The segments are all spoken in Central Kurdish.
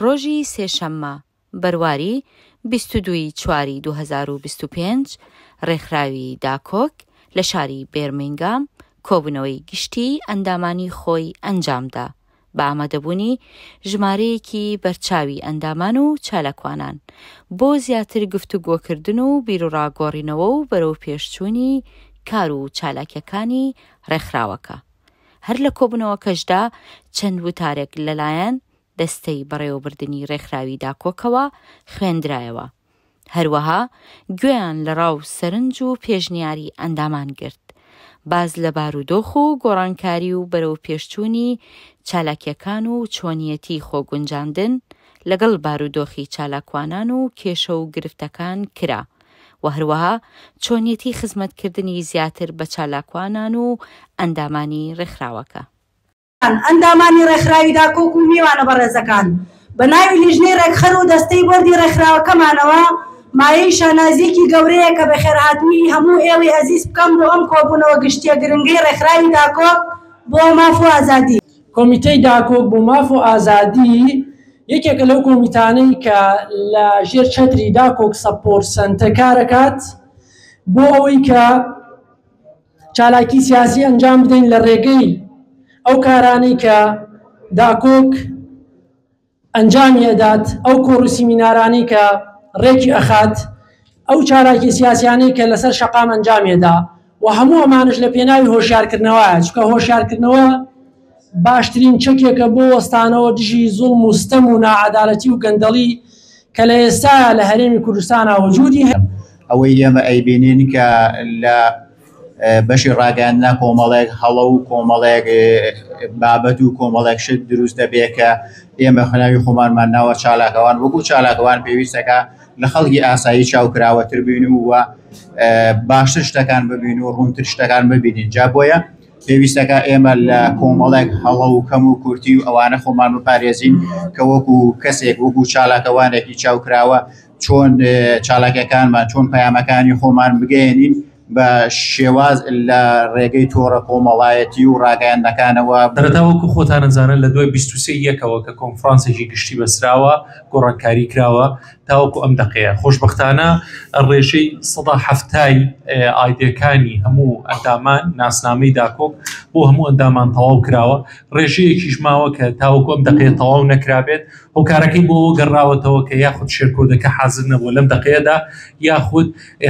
ڕۆژی سێشەممە بەرواری 22/4/2025 ڕێکخراوی داکۆک لە شاری بێرمینگام کۆبوونەوەی گشتی ئەندامانی خۆی ئەنجامدا بە ئامادەبوونی ژمارەیەکی بەرچاوی ئەندامان و چالاکوانان بۆ زیاتر گفتوگۆکردن و بیرڕاگۆڕینەوە و بەرەو پێشچوونی کار و چالاکیەکانی ڕێکخراوەکە. هەر لە کۆبوونەوەکەشدا چەند وتارێک لەلایەن دەستەی بەڕێوەبردننی ڕێکخراوی داکۆکەوە خوێندرایەوە. هەروەها گوێیان لە ڕاو سەرنج و پێشنیاری ئەندامان گرت. باز لە بارودۆخ و گۆڕانکاری و بەرەو پێشچوونی چالاکیەکان و چۆنیەتی خۆگونجاندن لەگەڵ بارودۆخی چالاکوانان و کێشە و گرفتەکان کرا و هەروەها چۆنیەتی خزمەتکردنی زیاتر بە چالاکوانان و ئەندامانی ڕێکخراوەکە. ئەندامانی ڕێکخراوی داکۆک و میوانە بەڕێزەکان بە ناوی لیژنەی ڕێکخەر و دەستەی بەردی ڕێکخراوەکەمانەوە مایەی شانازیەکی گەورەیە کە بەخێرهاتنی هەموو ئێوەی عەزیز بکەم بۆ ئەم کۆبوونەوە گشتیە گرنگەی ڕێکخراوی داکۆک بۆ ماف و ئازادی. کۆمیتەی داکۆک بۆ ماف و ئازادی یەکێکە لەو کۆمیتانەی کە لە ژێر چەتری داکۆک سەپۆرت سەنتە کارەکات بۆ ئەوەی کە چالاکی سیاسی ئەنجام بدەین لە ڕێگەی ئەو کارانەی کە داکۆک ئەنجامی ئەدات، ئەو کۆڕوسیمینارانەی کە ڕێکی ئەخات، ئەو چالاکی سیاسیانەی کە لەسەر شەقام ئەنجامێدا و هەموو ئەمانش لە پێناوی هۆشیارکردنەوەیە، چونکە هۆشیارکردنەوە باشترین چەکێکە بۆ وەستانەوە دژی زوڵم و ستەم و نائەداڵەتی و گەندەڵی کە لە ئێستا لە هەرێمی کوردستانە وجودی هەیە. ئەوەی ئێمە ئەیبینین کە لە بەشی ڕاگەاندنا کۆمەڵێک هەڵە و کۆمەڵێک بابەت و کۆمەڵێک شت دروست دەبێت کە ئێمە خەناوی خۆمانمان ناوە چالاکەوان وەکو چالاکەوان پێویستەکە لە خەڵکی ئاسایی چاوکراوەتر بین و باشتر شتەکان ببین و ڕوونتر شتەکان ببینین. جا بۆیە پێویستەکە ئێمە لە کۆمەڵێک هەڵە و کەم و کورتی و ئەوانە خۆمان بپارێزین کە وەکو کەسێک وەکو چالاکەوانێکی چاوکراوە چۆن چالاکیەکانمان چۆن پەیامەکانی خۆمان بگەێنین بە شێواز لە ڕێگەی تۆڕە کۆمەڵایەتی و ڕاگەیاندنەکانەوە. دەرەتا وەکو خۆتانەزانن لە دوای 23/1ەوە کە کۆنفرانسێکی گشتی بەسراوە گۆڕانکاری کراوە تاوەکو ئەم دقەیە خۆشبەختانە ڕێژەی 170 ئایدەکانی هەموو ئەندامان ناسنامەی داکۆک بۆ هەموو ئەندامان تەواو کراوە. ڕێژەیەکیش ماوە کە تاوەکو ئەم دقەیە تەواو نەکرابێت هۆکارەکەی بۆ گەڕاوەتەوە کە یاخود شێرکۆدەکە حازر نەبوو لەم دقەیەدا یاخود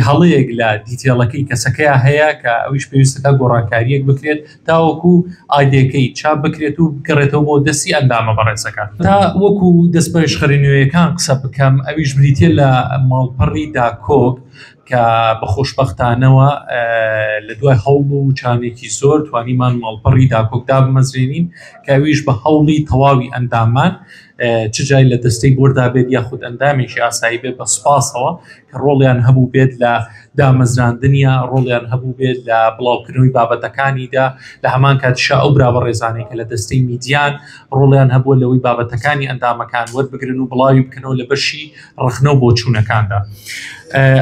هەڵەیەک لە دیتێڵەکەی کەسەکەی هەیە کە ئەویش پێویستەکە گۆڕانکاریەک بکرێت تاوەکو ئایدەکەی چاپ بکرێت و بگەڕێتەوە بۆ دەستی ئەندامە بەڕێزەکان. تا وەکو دەست بەشخەرینەوەیەکان قسە بکەم ئەویش بریتێ لە ماڵپەڕی داکۆک کە بە خۆشبەختانەوە لە دوای هەوڵ و چانێکی زۆر توانیمان ماڵپەڕی داکۆکدا بمەزرێنین کە ئەویش بە هەوڵی تەواوی ئەندامان چ جای لە دەستەی بۆردا بێت یاخود ئەندامێکی ئاسایی بێت بە سوپاسەوە کە ڕۆڵیان هەبوو بێت لە دامەزراندنیا ڕۆڵیان هەبوو بێت لە بڵاوکردنەوەی بابەتەکانیدا لە هەمان کاتیشا ئەو برا ڕێزانەی کە لە دەستەی میدیان ڕۆڵیان هەبووە لەوەی بابەتەکانی ئەندامەکان وەربگرن و بڵاوی بکەنەوە لە بەشی ڕخنەوە بۆ چوونەکاندا.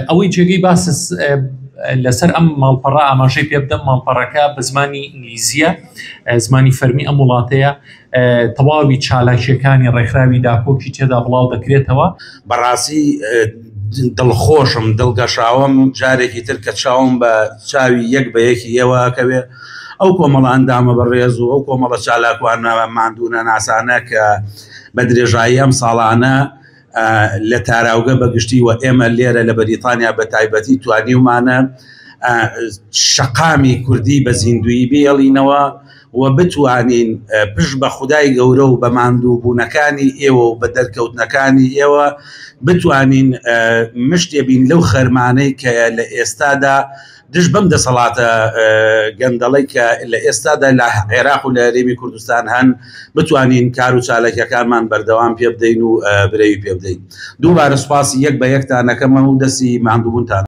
ئەوەی جێگەی باسس لەسەر ئەم ماڵپەڕە ئاماژەی پێ بدەم ماڵپەڕەکە بە زمانی ئینگلیزیە زمانی فەرمی ئەم وڵاتەیە تەواوی چالاکیەکانی ڕێکخراوی داکۆکی تێدا بڵاو دەکرێتەوە. بەڕاستی دڵخۆشم دڵگەشاوم جارێکی تر کە چاوم بە چاوی یەک بە یەکی ئێوەکەوێ ئەو کۆمەڵە ئەندامە بەڕێز و ئەو کۆمەڵە چالاکوانە ماندوونە ناسانە کە بە درێژایی ئەم ساڵانە لە تاراوگە بەگشتی و ئێمە لێرە لە بەریتانیا بە تایبەتی توانیومانە شەقامی کوردی بە زیندویی بێڵینەوە و بتوانین پشت بە خودای گەورە و بە ماندوو بوونەکانی ئێوە و بە دەرکەوتنەکانی ئێوە بتوانین مشتێ بین لەو خەرمانەی کە لە ئێستادا دش بەم دەسەڵاتە گەندەڵی کە لە ئێستادا لە عێراق و لە هەرێمی کوردستان هەن بتوانین کار و چالاکیەکانمان بەردەوام پێ بدەین و برەوی پێ بدەین. دووبارە سوپاسی یەک بە یەکتان دەکەم و دەستی ماندووبوونتان.